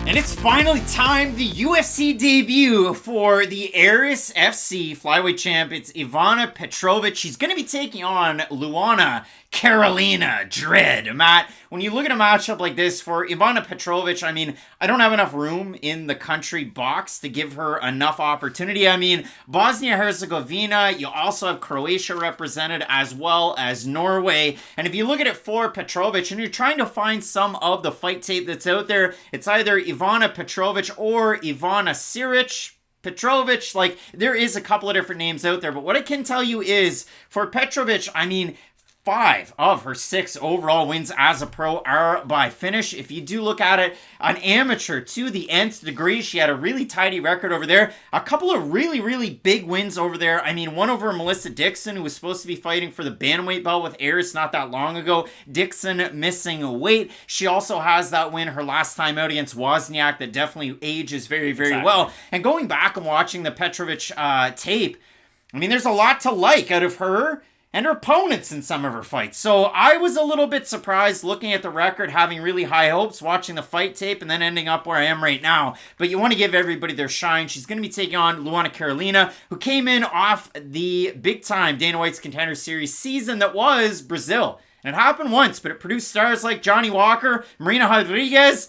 And it's finally time, the UFC debut for the Aris FC flyweight champ. It's Ivana Petrovic. She's going to be taking on Luana Carolina Dred. Matt, when you look at a matchup like this for Ivana Petrovic, I mean, I don't have enough room in the country box to give her enough opportunity. I mean, Bosnia-Herzegovina, you also have Croatia represented as well as Norway. And if you look at it for Petrovic and you're trying to find some of the fight tape that's out there, it's either Ivana Petrovic or Ivana Siric. Petrovic, like, there is a couple of different names out there, but what I can tell you is, for Petrovic, I mean, 5 of her 6 overall wins as a pro are by finish. If you do look at it, an amateur to the nth degree, she had a really tidy record over there. A couple of really, really big wins over there. I mean, one over Melissa Dixon, who was supposed to be fighting for the bantamweight belt with Aris not that long ago. Dixon missing weight. She also has that win her last time out against Wozniak that definitely ages very, very well. And going back and watching the Petrovic tape, I mean, there's a lot to like out of her and her opponents in some of her fights. So I was a little bit surprised looking at the record, having really high hopes, watching the fight tape, and then ending up where I am right now. But you want to give everybody their shine. She's going to be taking on Luana Carolina, who came in off the big-time Dana White's Contender Series season that was Brazil. And it happened once, but it produced stars like Johnny Walker, Marina Rodriguez,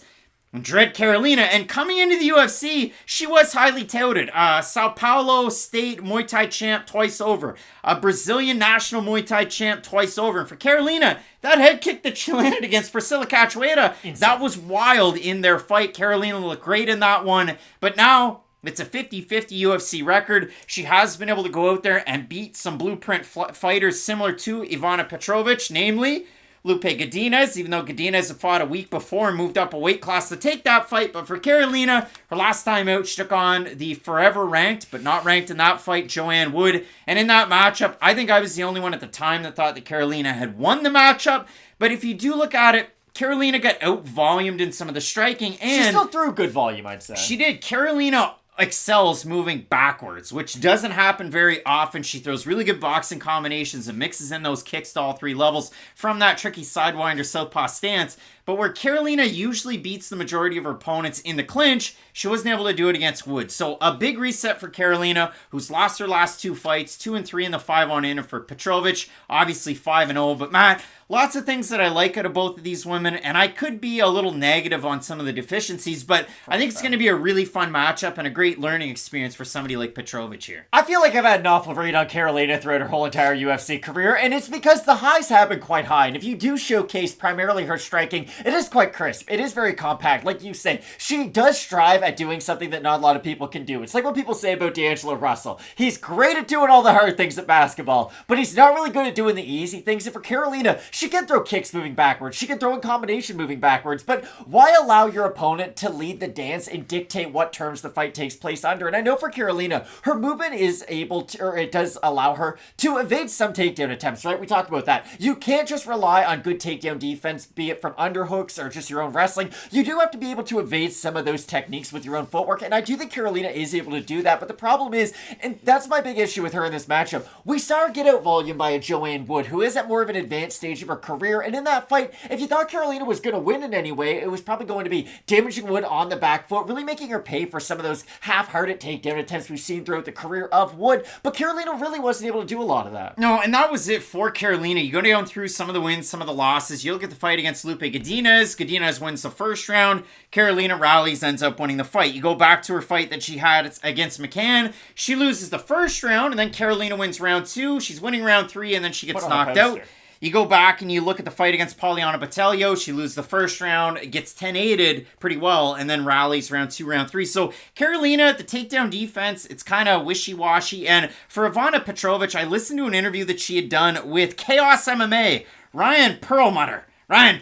Dred Carolina, and coming into the UFC, she was highly touted. Sao Paulo State Muay Thai champ twice over. A Brazilian national Muay Thai champ twice over. And for Carolina, that head kick that she landed against Priscilla Cachoeira, that was wild in their fight. Carolina looked great in that one. But now, it's a 50-50 UFC record. She has been able to go out there and beat some blueprint fighters similar to Ivana Petrovic, namely Lupe Godinez, even though Godinez had fought a week before and moved up a weight class to take that fight. But for Carolina, her last time out, she took on the forever ranked, but not ranked in that fight, Joanne Wood. And in that matchup, I think I was the only one at the time that thought that Carolina had won the matchup. But if you do look at it, Carolina got out-volumed in some of the striking. And she still threw good volume, I'd say. She did. Carolina excels moving backwards, which doesn't happen very often. She throws really good boxing combinations and mixes in those kicks to all 3 levels from that tricky sidewinder southpaw stance. But where Carolina usually beats the majority of her opponents in the clinch, she wasn't able to do it against Wood. So a big reset for Carolina, who's lost her last 2 fights, 2-3 in the 5-on-in. For Petrovic, obviously 5-0. But Matt, lots of things that I like out of both of these women, and I could be a little negative on some of the deficiencies, but I think it's going to be a really fun matchup and a great learning experience for somebody like Petrovic here. I feel like I've had an awful read on Carolina throughout her whole entire UFC career, and it's because the highs have been quite high. And if you do showcase primarily her striking, it is quite crisp. It is very compact. Like you said, she does strive at doing something that not a lot of people can do. It's like what people say about D'Angelo Russell. He's great at doing all the hard things at basketball, but he's not really good at doing the easy things. And for Carolina, she can throw kicks moving backwards. She can throw in combination moving backwards, but why allow your opponent to lead the dance and dictate what terms the fight takes place under? And I know for Carolina, her movement is able to, or it does allow her to evade some takedown attempts, right? We talked about that. You can't just rely on good takedown defense, be it from underhooks or just your own wrestling. You do have to be able to evade some of those techniques with your own footwork, and I do think Carolina is able to do that, but the problem is, and that's my big issue with her in this matchup, we saw her get out volume by a Joanne Wood, who is at more of an advanced stage of her career, and in that fight, if you thought Carolina was going to win in any way, it was probably going to be damaging Wood on the back foot, really making her pay for some of those half-hearted takedown attempts we've seen throughout the career of Wood, but Carolina really wasn't able to do a lot of that. No, and that was it for Carolina. You go down through some of the wins, some of the losses. You look at the fight against Lupe Godinez. Godinez wins the first round. Carolina rallies, ends up winning the fight. You go back to her fight that she had against McCann. She loses the first round, and then Carolina wins round 2. She's winning round 3, and then she gets knocked out. You go back and you look at the fight against Poliana Botelho. She loses the first round, gets 10-8'd pretty well, and then rallies round 2, round 3. So Carolina, the takedown defense, it's kind of wishy-washy. And for Ivana Petrovic, I listened to an interview that she had done with Chaos MMA, Ryan Perlmutter, and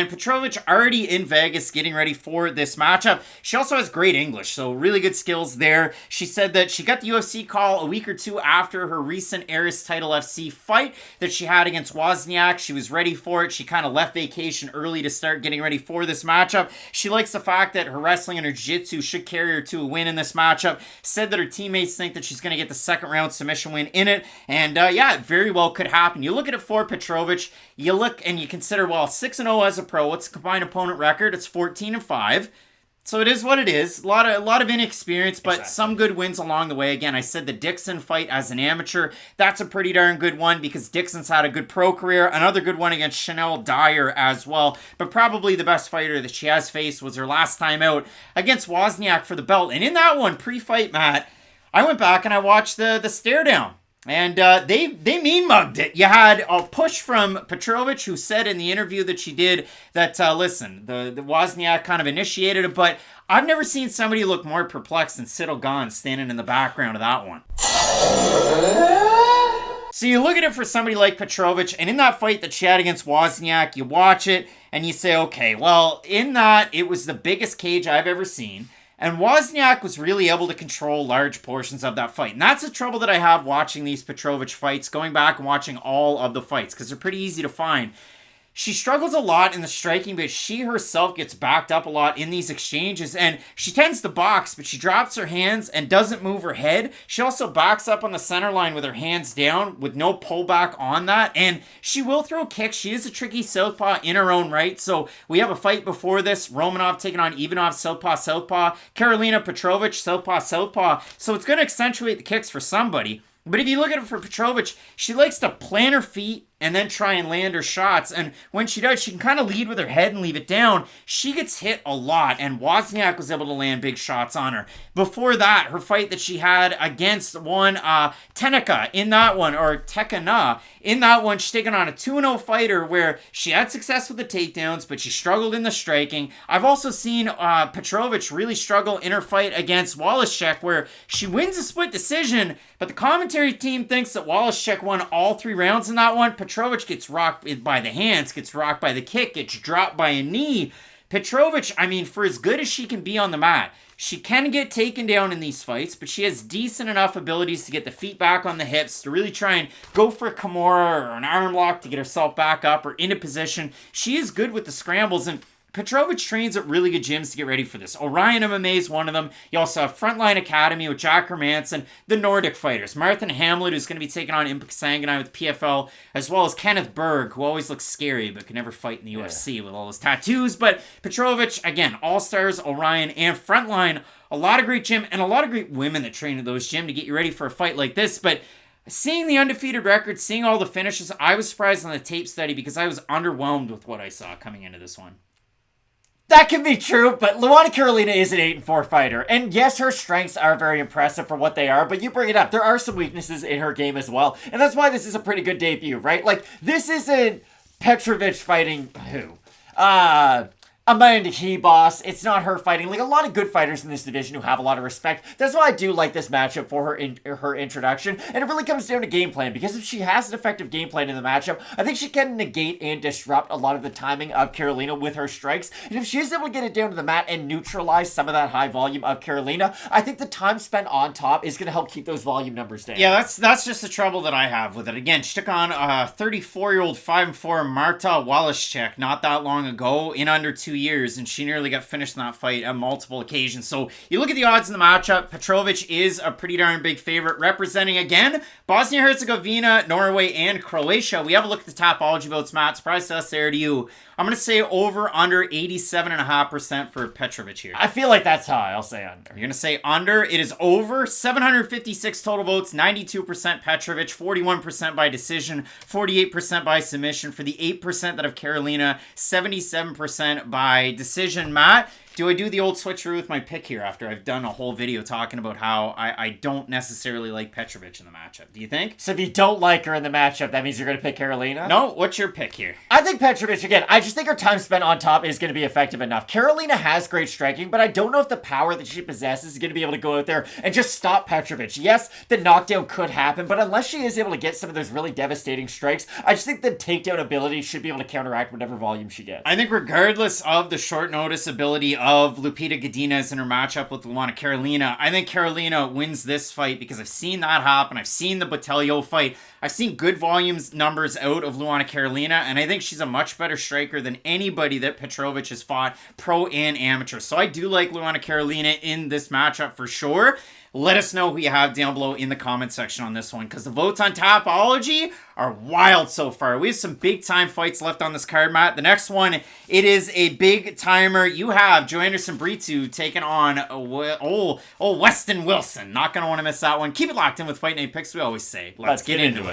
Petrovic already in Vegas getting ready for this matchup. She also has great English, so really good skills there. She said that she got the UFC call a week or 2 after her recent Aris Title FC fight that she had against Wozniak. She was ready for it. She kind of left vacation early to start getting ready for this matchup. She likes the fact that her wrestling and her jiu-jitsu should carry her to a win in this matchup. Said that her teammates think that she's going to get the second round submission win in it. And yeah, it very well could happen. You look at it for Petrovic, you look and you consider, well, 6-0 as a pro. What's the combined opponent record? It's 14-5. So it is what it is. A lot of inexperience, but Exactly. some good wins along the way. Again, I said the Dixon fight as an amateur. That's a pretty darn good one because Dixon's had a good pro career. Another good one against Chanel Dyer as well. But probably the best fighter that she has faced was her last time out against Wozniak for the belt. And in that one, pre-fight, Matt, I went back and I watched the stare down. And they mean mugged it. You had a push from Petrovic, who said in the interview that she did that, listen, the Wozniak kind of initiated it, but I've never seen somebody look more perplexed than Cyril Gahn standing in the background of that one. So you look at it for somebody like Petrovic, and in that fight that she had against Wozniak, you watch it, and you say, okay, well, in that, it was the biggest cage I've ever seen. And Wozniak was really able to control large portions of that fight. And that's the trouble that I have watching these Petrovic fights, going back and watching all of the fights, because they're pretty easy to find. She struggles a lot in the striking, but she herself gets backed up a lot in these exchanges. And she tends to box, but she drops her hands and doesn't move her head. She also backs up on the center line with her hands down with no pullback on that. And she will throw kicks. She is a tricky southpaw in her own right. So we have a fight before this. Romanov taking on Ivanov, southpaw. Karolina Petrovic, southpaw. So it's going to accentuate the kicks for somebody. But if you look at it for Petrovic, she likes to plant her feet and then try and land her shots. And when she does, she can kind of lead with her head and leave it down. She gets hit a lot, and Wozniak was able to land big shots on her. Before that, her fight that she had against one Tenica in that one, or Tekana, in that one, she's taking on a 2-0 fighter where she had success with the takedowns, but she struggled in the striking. I've also seen Petrovic really struggle in her fight against Wallachek, where she wins a split decision, but the commentary team thinks that Wallachek won all 3 rounds in that one. Petrovic gets rocked by the hands, gets rocked by the kick, gets dropped by a knee. Petrovic, I mean, for as good as she can be on the mat, she can get taken down in these fights, but she has decent enough abilities to get the feet back on the hips, to really try and go for a Kimura or an arm lock to get herself back up or into position. She is good with the scrambles, and Petrovic trains at really good gyms to get ready for this. Orion MMA is one of them. You also have Frontline Academy with Jack Hermanson, the Nordic fighters. Martin Hamlet, who's going to be taking on Impic Sanganai with PFL, as well as Kenneth Berg, who always looks scary but can never fight in the UFC with all his tattoos. But Petrovic, again, All-Stars, Orion, and Frontline, a lot of great gym and a lot of great women that train at those gyms to get you ready for a fight like this. But seeing the undefeated record, seeing all the finishes, I was surprised on the tape study because I was underwhelmed with what I saw coming into this one. That can be true, but Luana Carolina is an 8-4 fighter. And yes, her strengths are very impressive for what they are, but you bring it up. There are some weaknesses in her game as well. And that's why this is a pretty good debut, right? Like, this isn't Petrovic fighting who? Amanda Boss. It's not her fighting. Like, a lot of good fighters in this division who have a lot of respect. That's why I do like this matchup for her introduction. And it really comes down to game plan, because if she has an effective game plan in the matchup, I think she can negate and disrupt a lot of the timing of Carolina with her strikes. And if she is able to get it down to the mat and neutralize some of that high volume of Carolina, I think the time spent on top is going to help keep those volume numbers down. Yeah, that's just the trouble that I have with it. Again, she took on a 34-year-old 5-4 Marta Wallachek not that long ago in under 2 years, and she nearly got finished in that fight on multiple occasions. So you look at the odds in the matchup, Petrovic is a pretty darn big favorite, representing, again, Bosnia-Herzegovina, Norway, and Croatia. We have a look at the Tapology votes, Matt. Surprise to us there to you. I'm going to say over under 87.5% for Petrovic here. I feel like that's high. I'll say under. You're going to say under. It is over. 756 total votes, 92% Petrovic, 41% by decision, 48% by submission. For the 8% that have Carolina, 77% by decision. Matt, do I do the old switcheroo with my pick here after I've done a whole video talking about how I don't necessarily like Petrovic in the matchup? Do you think? So if you don't like her in the matchup, that means you're going to pick Carolina? No, what's your pick here? I think Petrovic, again, I just think her time spent on top is going to be effective enough. Carolina has great striking, but I don't know if the power that she possesses is going to be able to go out there and just stop Petrovic. Yes, the knockdown could happen, but unless she is able to get some of those really devastating strikes, I just think the takedown ability should be able to counteract whatever volume she gets. I think regardless of the short notice ability of Lupita Godinez in her matchup with Luana Carolina, I think Carolina wins this fight because I've seen that happen. I've seen the Botelho fight. I've seen good volumes numbers out of Luana Carolina, and I think she's a much better striker than anybody that Petrovic has fought, pro and amateur. So I do like Luana Carolina in this matchup for sure. Let us know who you have down below in the comment section on this one, because the votes on Tapology are wild so far. We have some big time fights left on this card, Matt. The next one, it is a big timer. You have Joanderson Britio taking on Westin Wilson. Not going to want to miss that one. Keep it locked in with Fight Night Picks, we always say. Let's get into it.